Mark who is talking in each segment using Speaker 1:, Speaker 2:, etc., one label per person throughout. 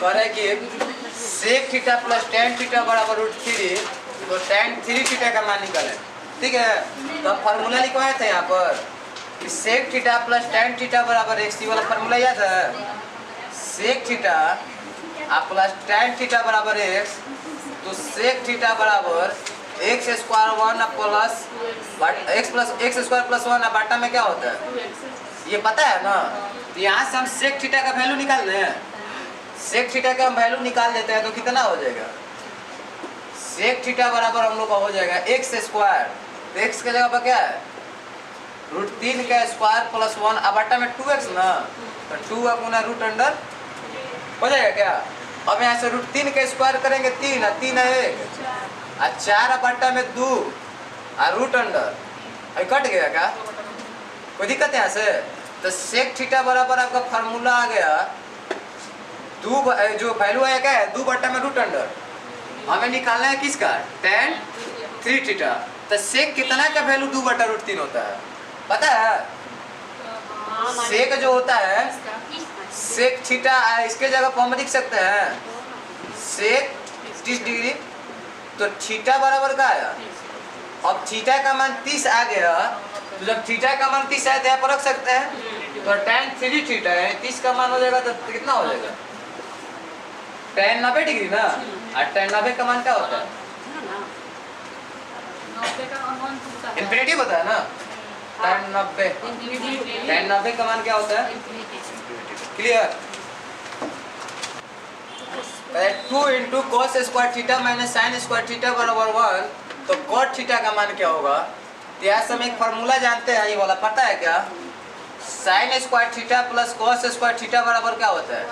Speaker 1: करे कि sec theta plus tan theta बराबर √3, तो टेन 3 थीटा का मान निकाले। ठीक है, तो फार्मूला लिखवाए थे यहाँ पर कि sec theta plus tan theta बराबर x, वाला फार्मूला याद है? Sec theta plus tan theta बराबर x, तो सेक थीटा बराबर x square 1 plus x square plus 1 बाटा में क्या होता है ये पता है ना। तो यहाँ से हम सेक थीटा का वैल्यू निकाल रहे हैं, सेक थीटा का हम वैल्यू निकाल देते हैं तो कितना हो जाएगा? सेक थीटा बराबर हम लोग का हो जाएगा x स्क्वायर, तो x के जगह पर क्या है √3 का स्क्वायर प्लस 1 बाटा में 2x ना, तो 2 गुना रूट अंडर हो जाएगा क्या। अब यहाँ से √3 का स्क्वायर करेंगे 3 है 1 और 4 बाटा में 2 और रूट अंडर कट गया क्या, कोई दिक्कत है यहाँ से। तो सेक थीटा बराबर आपका फार्मूला आ गया जो वैल्यू आया क्या है 2 बटा में रूट अंडर, हमें निकालना है किसका tan 3 थीटा। तो सेक कितना का वैल्यू 2 बटा √3 होता है पता है? सेक जो होता है सेक थीटा, इसके जगह पर हम लिख सकते हैं सेक 30 डिग्री, तो थीटा बराबर का आया। अब थीटा का मान 30 आ गया, तो जब थीटा का मान 30 आया तो यहाँ पर रख सकते हैं, तो tan 3 थीटा है 30 का मान हो जाएगा तो कितना हो जाएगा tan 90 डिग्री ना। और tan 90 का मान क्या होता है? इन्फिनिटी होता है ना। tan 90 का मान क्या होता है? Clear? 2 into cos square theta minus sine square theta बराबर 1, तो कॉट थीटा का मान क्या होगा? यहाँ से हम एक फार्मूला जानते हैं, ये वाला पता है क्या? Sine square theta plus cos square theta बराबर क्या होता है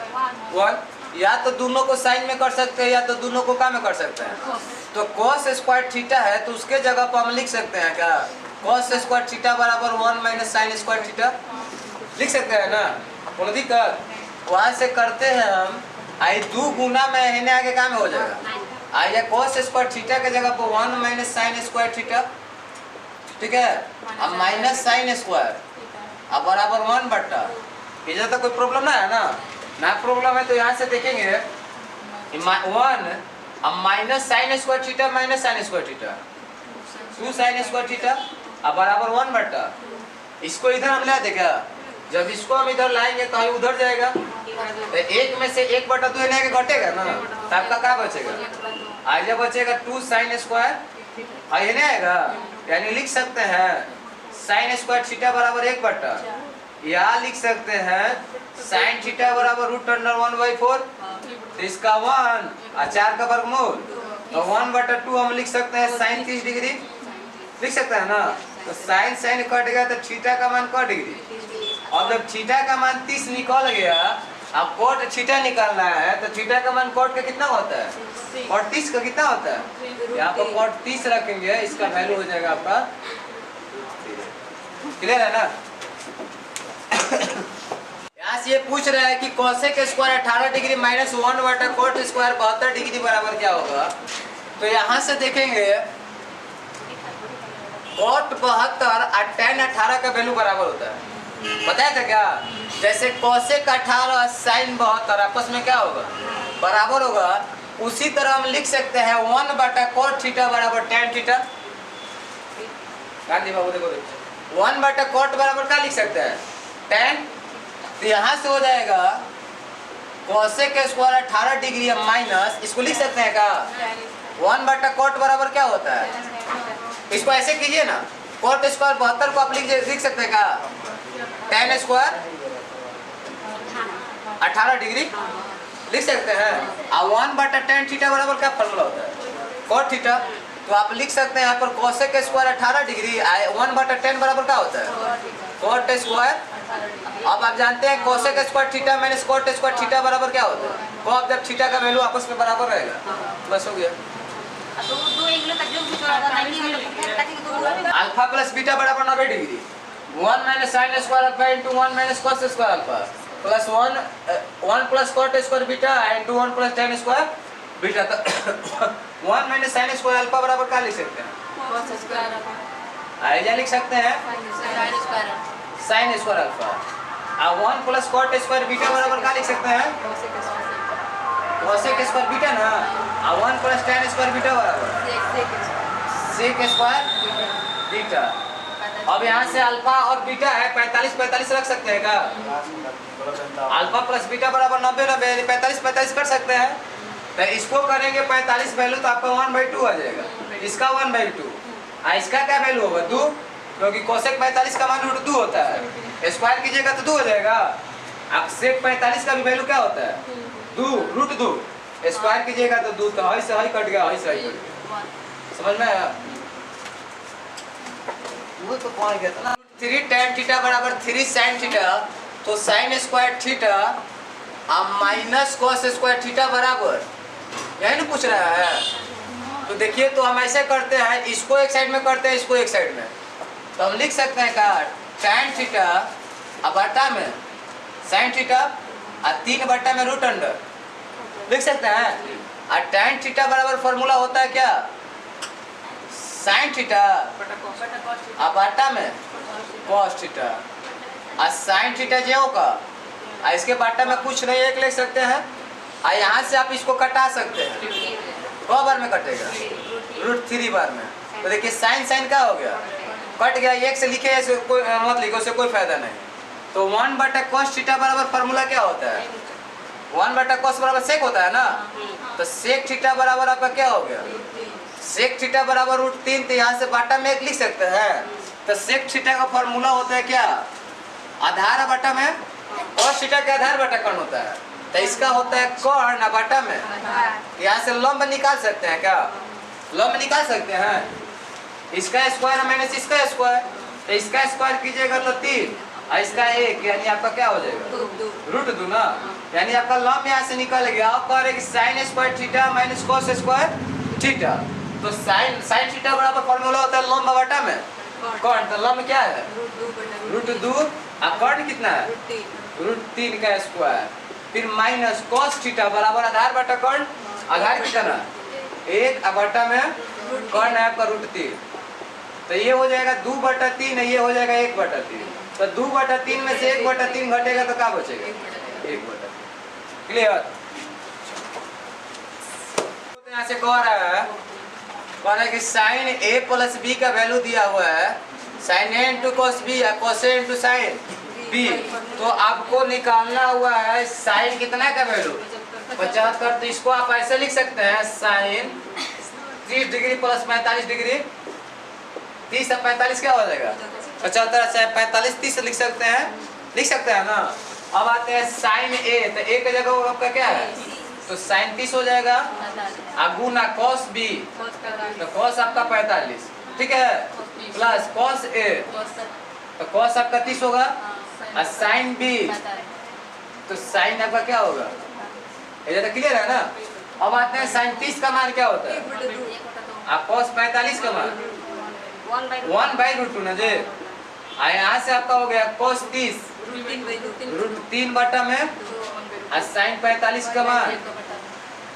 Speaker 1: 1। या तो दोनों को साइन में कर सकते हैं या तो दोनों को क्या में कर सकते हैं। तो कॉस स्क्वायर थीटा है तो उसके जगह पर हम लिख सकते हैं क्या कॉस स्क्वायर थीटा बराबर 1 माइनस साइन स्क्वायर थीटा लिख सकते हैं ना, कोई दिक्कत? वहाँ से करते हैं हम आई 2 गुना में इन्हें आगे काम हो जाएगा। आइए कॉस स्क्वायर थीटा के जगह पर 1 माइनस साइन स्क्वायर थीटा, ठीक है, अब माइनस साइन स्क्वायर अब बराबर 1 बटा, इधर तो कोई प्रॉब्लम ना है ना प्रॉब्लम है। तो यहाँ से देखेंगे 1 अब minus sine square theta minus sine square theta 2 sine square theta अब बराबर 1 बटा, इसको इधर हम लाते क्या, जब इसको हम इधर लाएंगे तो ये उधर जाएगा, तो 1 में से 1 बटा 2 लेके घटेगा ना, तो आपका क्या बचेगा आगे बचेगा 2 साइन स्क्वायर ये नहीं आएगा, यानी लिख सकते हैं साइन स्क्वायर थीटा बराबर 1 बटा, या लिख सकते हैं साइन थीटा बराबर √1/4, तो इसका 1 और 4 का वर्गमूल, तो 1/2 हम लिख सकते हैं साइन 30 डिग्री लिख सकते हैं ना। तो साइन साइन कट गया तो थीटा का मान कट डिग्री, और जब थीटा का मान 30 निकल गया अब कोट थीटा निकालना है, तो थीटा का मान कोट का कितना होता है और 30 का कितना होता है, यहाँ पर कोट 30 रखेंगे, इसका वैल्यू हो जाएगा आपका। क्लियर है ना? यहाँ से ये पूछ रहा है कि कोसेक स्क्वायर 18 डिग्री माइनस 1 बटा कोट स्क्वायर 72 डिग्री बराबर क्या होगा। तो यहाँ से देखेंगे कोट 72 और tan 18 का वैल्यू बराबर होता है, बताया था क्या? जैसे कोसेक 18 साइन 72 आपस में क्या होगा बराबर होगा, उसी तरह हम लिख सकते हैं 1 बटा कोट थीटा बराबर tan थीटा। गांधी बाबू देखो 1 बटा कोट बराबर क्या लिख सकते हैं tan, तो यहाँ से हो जाएगा कोसेक स्क्वायर 18 डिग्री माइनस इसको लिख सकते हैं क्या 1 बटा कोट बराबर क्या होता है, इसको ऐसे कीजिए ना कोट स्क्वायर 72 को आप लिख सकते हैं क्या tan स्क्वायर 18 डिग्री लिख सकते हैं, और 1 बटा tan थीटा बराबर क्या फॉर्मूला होता है कोट थीटा, तो आप लिख सकते हैं यहाँ पर कोसेक स्क्वायर 18 डिग्री 1 बटा tan बराबर क्या होता है कोट स्क्वायर। अब आप जानते हैं cosec square theta minus cot square theta बराबर क्या होता है, को अब जब थीटा का वैल्यू आपस में बराबर रहेगा बस हो गया। अल्फा प्लस बीटा बराबर 90 degree, 1 minus sine square alpha into 1 minus cos square alpha plus 1 plus coat square beta into 1 plus tan square beta. तो 1 माइनस साइन स्क्वायर अल्फा बराबर क्या लिख सकते हैं, आइडिया लिख सकते हैं साइन स्क्वायर अल्फा, और 1 प्लस कोट स्क्वायर बीटा बराबर क्या लिख सकते हैं कोसेक स्क्वायर बीटा ना, और 1 प्लस tan स्क्वायर बीटा बराबर सेक स्क्वायर बीटा। अब यहाँ से अल्फा और बीटा है 45 रख सकते हैं क्या? अल्फा प्लस बीटा बराबर 90 45 कर सकते हैं। तो इसको करेंगे 45 वैल्यू तो आपका 1/2 आ जाएगा, इसका 1/2 और इसका क्या वैल्यू होगा 2, क्योंकि कोसेक 45 का मान √2 होता है। स्क्वायर कीजिएगा तो 2 हो जाएगा। अब सेक 45 का भी वैल्यू क्या होता है 2 √2, स्क्वायर कीजिएगा तो 2, तो हई से हई कट गया, हई से हई कट गया। समझ में आया? वो तो कौन गया था ना। 3 tan थीटा बराबर 3 sin थीटा, तो sin स्क्वायर थीटा और माइनस cos स्क्वायर थीटा बराबर, यही ना पूछ रहा है। तो देखिए, तो हम ऐसे करते हैं, इसको एक साइड में करते हैं, इसको एक साइड में। तो हम लिख सकते हैं का tan थीटा और बटा में sin थीटा और 3 बटा में √अंडर लिख सकते हैं। और tan थीटा बराबर फॉर्मूला होता है क्या sin थीटा और बटा में cos थीटा और sin थीटा जो का, और इसके बटा में कुछ नहीं एक लिख सकते हैं। और यहाँ से आप इसको कटा सकते हैं, 2 बार में कटेगा √3 बार में। तो देखिए sin क्या हो गया, कट गया। एक से लिखे ऐसे कोई मत लिखो, उससे कोई फायदा नहीं। तो 1/cos थीटा बराबर फार्मूला क्या होता है 1/cos बराबर सेक होता है ना। तो सेक थीटा बराबर आपका क्या हो गया सेक थीटा बराबर √3। तो यहाँ से बाटा में एक लिख सकते हैं। तो सेक थीटा का फार्मूला होता है क्या, आधार बटा में cos थीटा के आधार बटा कर्ण होता है। तो इसका होता है कर्ण बटा में, यहाँ से लंब निकाल सकते हैं क्या, लंब निकाल सकते हैं। इसका स्क्वायर माइनस इसका स्क्वायर, तो इसका स्क्वायर कीजिएगा तो 3 और इसका 1, यानी आपका क्या हो जाएगा √2 ना। यानी आपका लंब यहाँ से निकल गया। आप कह रहे कि sin square theta minus cos square theta. तो sin थीटा बराबर फॉर्मूला होता है लंब बटा में कर्ण। तो लंब क्या है √2 और कर्ण कितना है √3 का स्क्वायर। फिर माइनस cos थीटा बराबर आधार बटा कर्ण, आधार कितना 1 और बटा में कर्ण है आपका √3। तो ये हो जाएगा 2/3 है, ये हो जाएगा 1/3। तो 2/3 में से 1/3 घटेगा तो क्या बचेगा 1/3। क्लियर? तो यहाँ से कह रहा है कि sin a प्लस b का वैल्यू दिया हुआ है sin a into cos b या cos a into sin b। तो आपको निकालना हुआ है sin कितना का वैल्यू 75। तो इसको आप ऐसे लिख सकते हैं sin 30 डिग्री प्लस 45 डिग्री 30 और 45 क्या हो जाएगा 75 से 45 30 लिख सकते हैं ना। अब आते हैं sin a, तो a की जगह आपका क्या है तो sin 30 हो जाएगा और गुना cos b, तो cos आपका 45 ठीक है प्लस cos a, तो cos आपका 30 होगा और sin b, तो sin आपका क्या होगा ये तो क्लियर है ना। अब आते हैं sin 30 का मान क्या होता है और cos 45 का मान 1/√2 ना जे। यहाँ से आपका हो गया cos 30 √3 बटा में और sin 45 का मान।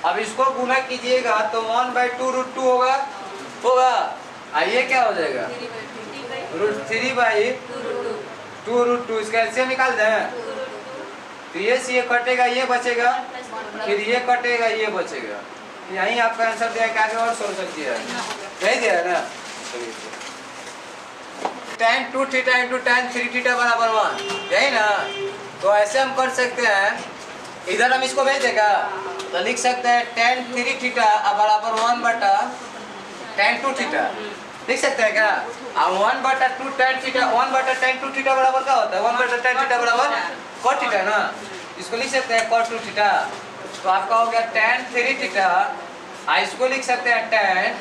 Speaker 1: अब इसको गुना कीजिएगा तो 1/2√2 होगा और ये क्या हो जाएगा √3/2√2। इसका एलसीएम निकाल दें तो ये से ये कटेगा, ये बचेगा, फिर ये कटेगा, ये बचेगा। यही आपका आंसर दिया है। आगे और सोल्यूशन दिया है, यही दिया है ना। tan 2 theta into tan 3 theta बराबर 1, यही ना। तो ऐसे हम कर सकते हैं, इधर हम इसको भेज देगा तो लिख सकते हैं tan 3 थीटा बराबर 1/tan 2 थीटा लिख सकते हैं क्या। और 1/2 tan थीटा 1/tan 2 थीटा बराबर क्या होता है 1/tan थीटा बराबर cot थीटा ना। इसको लिख सकते हैं cot 2 थीटा। तो आपका हो गया tan 3 थीटा, इसको लिख सकते हैं tan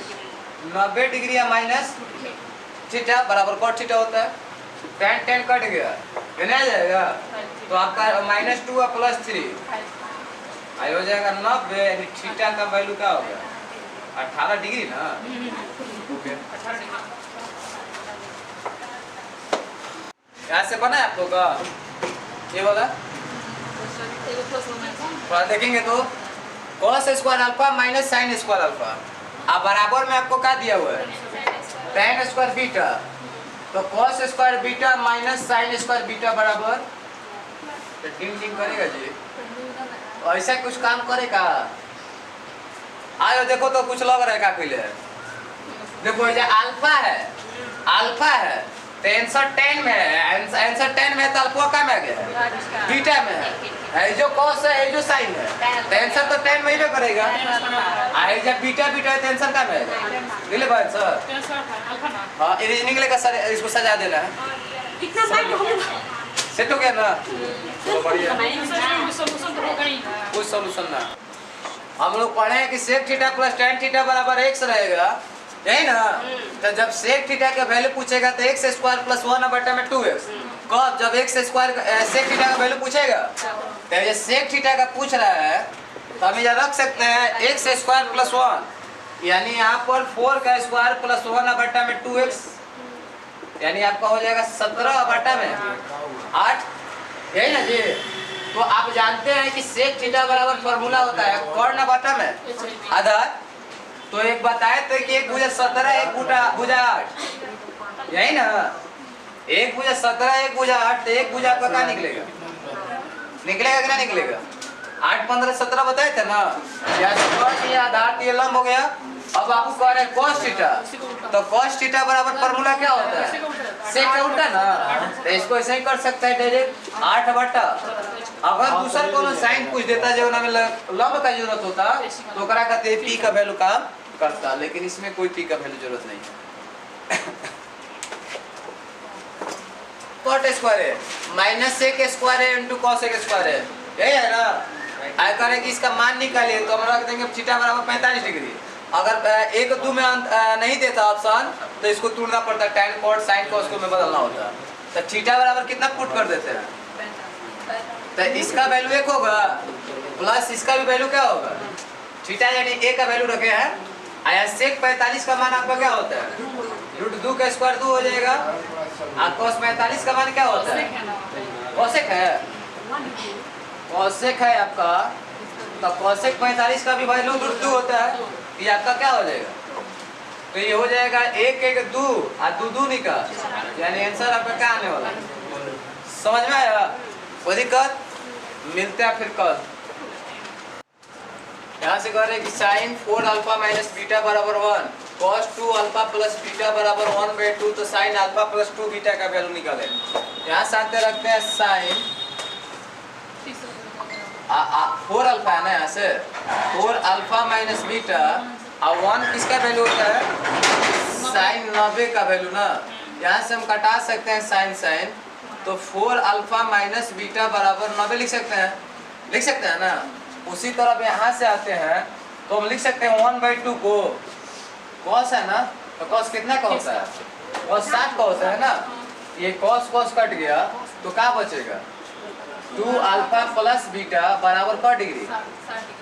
Speaker 1: 90 डिग्री या माइनस थीटा बराबर cot थीटा होता है। tan कट गया, कितना आ जाएगा तो आपका -2 और +3 आई हो जाएगा 90, यानी थीटा का वैल्यू क्या हो गया 18 डिग्री ना। ओके यहाँ से बना है आप लोग का ये वाला थोड़ा देखेंगे तो cos square alpha minus sin square alpha अब बराबर में आपको क्या दिया हुआ है tan स्क्वायर बीटा। तो cos square beta minus sin square beta बराबर टिंग टिंग करेगा जी ऐसा कुछ काम करेगा। आयो देखो तो कुछ लग रहा है का पहले। देखो ये अल्फा है, अल्फा है तो आंसर 10 में है, आंसर 10 में है तो अल्फा का में आ गया, बीटा में है। जो कॉस है ये जो साइन है तो आंसर तो 10 में ही करेगा। आई जब बीटा बीटा है तो आंसर का में है, निकले भाई सर। हाँ ये निकलेगा सर, इसको सजा देना है। सेट हो गया ना, तो बढ़िया। कुछ सोल्यूशन ना, हम लोग पढ़े हैं कि sec theta plus tan theta बराबर x रहेगा, यही ना। तो जब सेक थीटा का वैल्यू पूछेगा तो x स्क्वायर प्लस 1/2x। कब? जब x स्क्वायर सेक थीटा का वैल्यू पूछेगा। तो ये सेक थीटा का पूछ रहा है तो हम ये रख सकते हैं x स्क्वायर प्लस 1, यानी यहाँ पर 4 का स्क्वायर प्लस 1/2x, यानी आपका हो जाएगा 17/8, यही ना जी। तो आप जानते हैं कि सेक थीटा बराबर फॉर्मूला होता है कर्ण बटा में आधार। तो एक बताए थे कि एक भुजा 17 एक भुजा 8, यही ना। एक भुजा 17 एक भुजा 8, तो एक भुजा आपका क्या निकलेगा, निकलेगा कि ना निकलेगा? 8 15 17 बताए थे ना। या तो आधार ये लंब हो गया। अब आपको कह रहे हैं cos थीटा, तो cos थीटा बराबर फॉर्मूला क्या होता है, सेक का उल्टा ना। तो इसको ऐसे ही कर सकते हैं डायरेक्ट 8/। अगर दूसरा कोनो साइन पूछ देता जो ना में लंब का जरूरत होता तो करा कहते पी का वैल्यू काम करता, लेकिन इसमें कोई पी का वैल्यू जरूरत नहीं है। cot स्क्वायर है माइनस sec स्क्वायर है इनटू cos स्क्वायर है, यही है ना। आय करे कि इसका मान निकालिए तो हम रख देंगे थीटा बराबर 45 डिग्री। अगर 1 2 में नहीं देता ऑप्शन तो इसको तोड़ना पड़ता, tan cot sin cos को में बदलना होता। तो थीटा बराबर कितना पुट कर देते हैं, तो इसका वैल्यू 1 होगा प्लस इसका भी वैल्यू क्या होगा, थीटा यानी a का वैल्यू रखे हैं। आया sec 45 का मान आपका क्या होता है, √2 का स्क्वायर 2 हो जाएगा। और cos 45 का मान क्या होता है, cosec है, cosec है आपका। तो cosec 45 का भी वैल्यू √2 होता है। ये आपका क्या हो जाएगा, तो ये हो जाएगा 1 1 2 और 2 2 निकाल, यानी आंसर आपका क्या आने वाला है। समझ में आया? कोई दिक्कत? मिलते हैं फिर कल। यहाँ से कह रहे हैं कि साइन 4 अल्फा माइनस बीटा बराबर 1, cos 2 अल्फा प्लस बीटा बराबर 1/2, तो साइन अल्फा प्लस 2 बीटा का वैल्यू निकाले। यहाँ साथ रखते हैं साइन 4 अल्फा है ना, यहाँ से 4 अल्फा माइनस बीटा और 1 किसका वैल्यू होता है, साइन 90 का वैल्यू ना। यहाँ से हम कटा सकते हैं साइन साइन, तो 4 अल्फा माइनस बीटा बराबर 90 लिख सकते हैं ना। उसी तरफ यहाँ से आते हैं तो हम लिख सकते हैं 1/2 को cos है ना, तो cos कितना का होता है, cos 60 का होता है ना। ये cos कट गया तो क्या बचेगा, 2 अल्फा प्लस बीटा बराबर का डिग्री।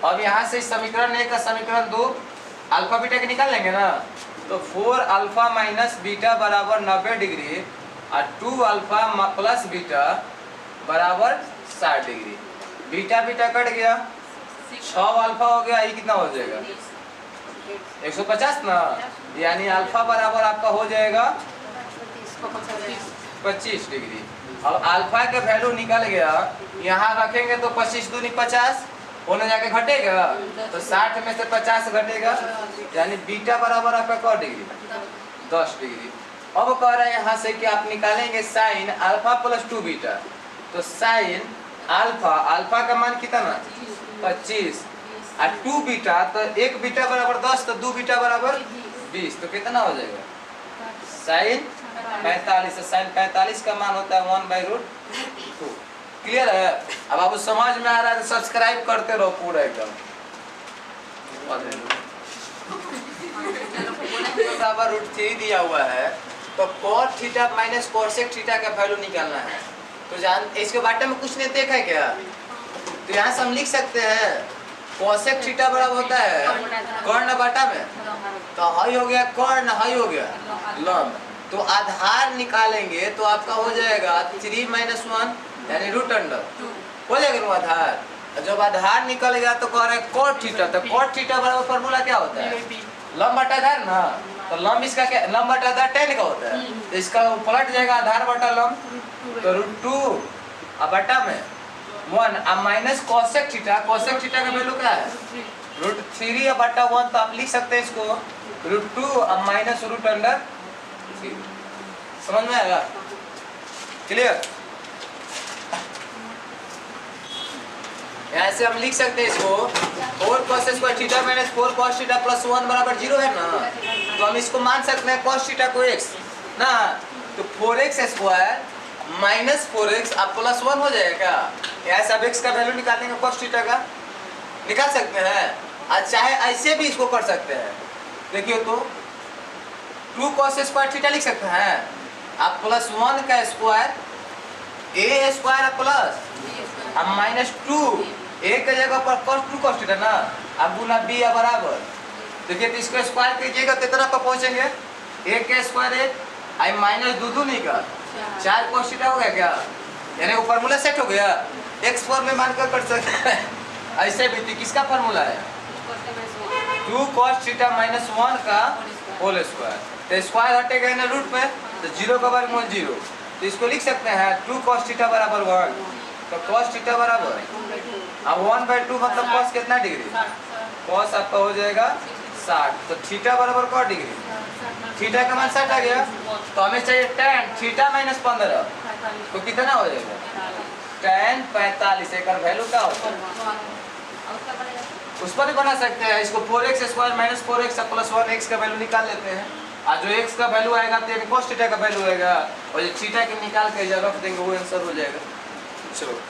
Speaker 1: अब यहाँ से समीकरण 1 का समीकरण 2 अल्फा बीटा के निकाल लेंगे ना, तो 4 अल्फा माइनस बीटा बराबर 90 डिग्री और 2 अल्फा प्लस बीटा बराबर 60 डिग्री। बीटा बीटा कट गया, 6 अल्फा हो गया, ये कितना हो जाएगा 150 ना, यानी अल्फा बराबर आपका हो जाएगा 25 डिग्री। अब अल्फा का वैल्यू निकल गया, यहाँ रखेंगे तो 25 दूनी 50 होने जाके घटेगा, तो 60 में से 50 घटेगा, यानी बीटा बराबर आपका क्या डिग्री 10 डिग्री। अब कह रहा है यहाँ से कि आप निकालेंगे साइन अल्फा प्लस 2 बीटा, तो साइन अल्फा का मान कितना 25 और 2 बीटा, तो 1 बीटा बराबर 10 तो 2 बीटा बराबर 20, तो कितना हो जाएगा साइन 45। साइन 45 का मान होता है 1/√2। क्लियर है? अब आपको समझ में आ रहा है तो सब्सक्राइब करते रहो पूरा एकदम। बराबर √3 दिया हुआ है, तो cot theta minus cosec theta का वैल्यू निकालना है। तो जान इसके बारे में कुछ नहीं देखा है क्या, तो यहाँ से हम लिख सकते हैं cosec थीटा बराबर होता है कर्ण बटा में, तो हाई हो गया कर्ण, हाई हो गया लंब। तो आधार निकालेंगे तो आपका हो जाएगा 3 - 1 यानी √अंडर हो जाएगा ना आधार। जब आधार निकल गया तो कह रहे हैं cot थीटा, तो cot थीटा बराबर फॉर्मूला क्या होता है, लंब बटा आधार ना। तो लंब इसका क्या, लंब बटा आधार tan का होता है, तो इसका पलट जाएगा आधार बटा लंब, तो √2 बटा में 1 अब माइनस कोसेक थीटा का वैल्यू क्या है √3 या बटा 1, तो आप लिख सकते हैं इसको √2 अब माइनस रूट अंडर 3। समझ में आएगा? क्लियर? यहाँ से हम लिख सकते हैं इसको 4 cos square theta minus 4 cos theta plus 1 बराबर 0 है ना, तो हम इसको मान सकते हैं cos थीटा को x ना, तो 4x स्क्वायर माइनस 4x अब प्लस 1 हो जाएगा क्या? यहाँ से अब x का वैल्यू निकालेंगे cos थीटा का, निकाल सकते हैं। और चाहे ऐसे भी इसको कर सकते हैं, देखिए तो 2 cos स्क्वायर थीटा लिख सकते हैं, अब प्लस 1 का स्क्वायर a स्क्वायर प्लस अब माइनस 2 a की जगह पर cos 2 cos थीटा ना, अब गुना b या बराबर, देखिए तो इसको स्क्वायर कीजिएगा कितना पर पहुंचेंगे a के स्क्वायर 1 आई माइनस 2 2 नहीं का 4 cos थीटा हो गया क्या? यानी वो फार्मूला सेट हो गया, x फॉर्म में मानकर कर सकते हैं। ऐसे भी थी किसका फार्मूला है 2 cos थीटा माइनस 1 का होल स्क्वायर, तो स्क्वायर हटेगा ना रूट पे, तो 0 का वर्गमूल 0, तो इसको लिख सकते हैं 2 cos थीटा बराबर 1, तो cos थीटा बराबर अब 1/2 मतलब cos कितना डिग्री, cos आपका हो जाएगा 60, तो थीटा बराबर कौन डिग्री, थीटा का मान 60 आ गया, तो हमें चाहिए tan थीटा माइनस 15, तो कितना हो जाएगा tan 45, एक वैल्यू क्या होता है उस पर भी बना सकते हैं इसको 4x square minus 4x plus 1x का वैल्यू निकाल लेते हैं, और जो x का वैल्यू आएगा तो cos थीटा का वैल्यू आएगा, और जो थीटा के निकाल के रख देंगे वो आंसर हो जाएगा। चलो